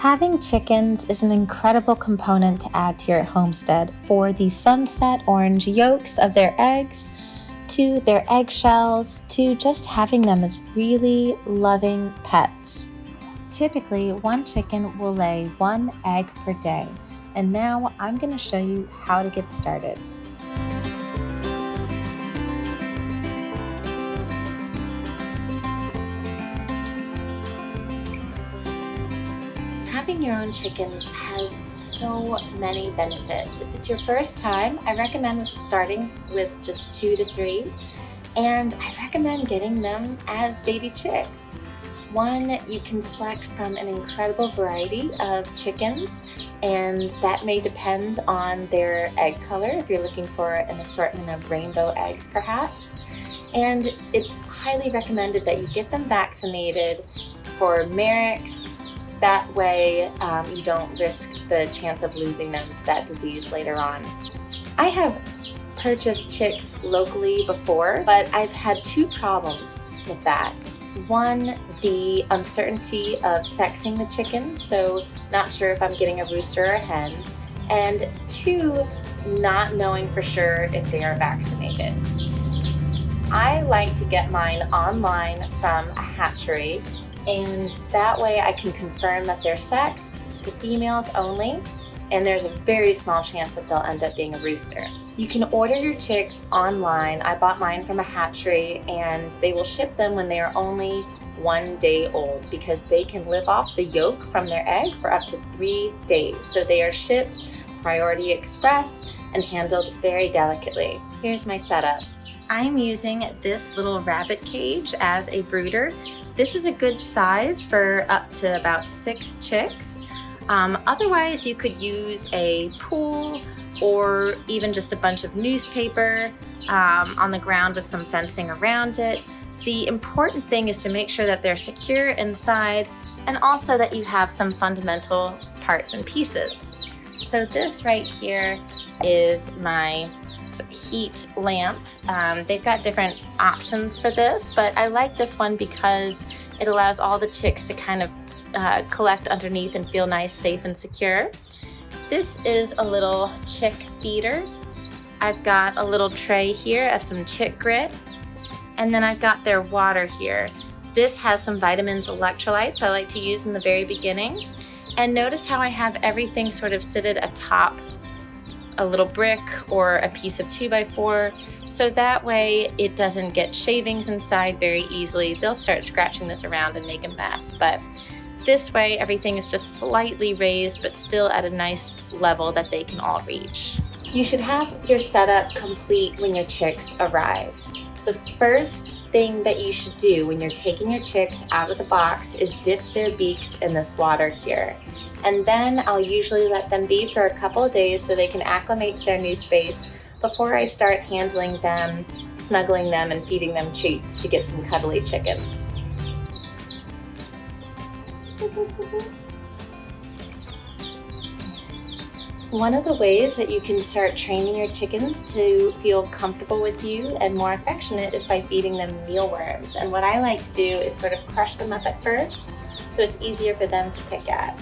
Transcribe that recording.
Having chickens is an incredible component to add to your homestead, for the sunset orange yolks of their eggs, to their eggshells, to just having them as really loving pets. Typically, one chicken will lay one egg per day, and now I'm going to show you how to get started. Having your own chickens has so many benefits. If it's your first time, I recommend starting with just 2 to 3, and I recommend getting them as baby chicks. One, you can select from an incredible variety of chickens, and that may depend on their egg color if you're looking for an assortment of rainbow eggs perhaps. And it's highly recommended that you get them vaccinated for Marek's. That way you don't risk the chance of losing them to that disease later on. I have purchased chicks locally before, but I've had 2 problems with that. One, the uncertainty of sexing the chickens, so not sure if I'm getting a rooster or a hen. And 2, not knowing for sure if they are vaccinated. I like to get mine online from a hatchery, and that way I can confirm that they're sexed to females only, and there's a very small chance that they'll end up being a rooster. You can order your chicks online. I bought mine from a hatchery, and they will ship them when they are only 1 day old because they can live off the yolk from their egg for up to 3 days. So they are shipped priority express and handled very delicately. Here's my setup. I'm using this little rabbit cage as a brooder. This is a good size for up to about 6 chicks. Otherwise, you could use a pool or even just a bunch of newspaper on the ground with some fencing around it. The important thing is to make sure that they're secure inside, and also that you have some fundamental parts and pieces. So this right here is my heat lamp. They've got different options for this, but I like this one because it allows all the chicks to kind of collect underneath and feel nice, safe, and secure. This is a little chick feeder. I've got a little tray here of some chick grit, and then I've got their water here. This has some vitamins, electrolytes I like to use in the very beginning. And notice how I have everything sort of seated atop a little brick or a piece of 2x4, so that way it doesn't get shavings inside very easily. They'll start scratching this around and make a mess, but this way everything is just slightly raised but still at a nice level that they can all reach. You should have your setup complete when your chicks arrive. The first thing that you should do when you're taking your chicks out of the box is dip their beaks in this water here. And then I'll usually let them be for a couple of days so they can acclimate to their new space before I start handling them, snuggling them, and feeding them treats to get some cuddly chickens. One of the ways that you can start training your chickens to feel comfortable with you and more affectionate is by feeding them mealworms. And what I like to do is sort of crush them up at first so it's easier for them to pick at.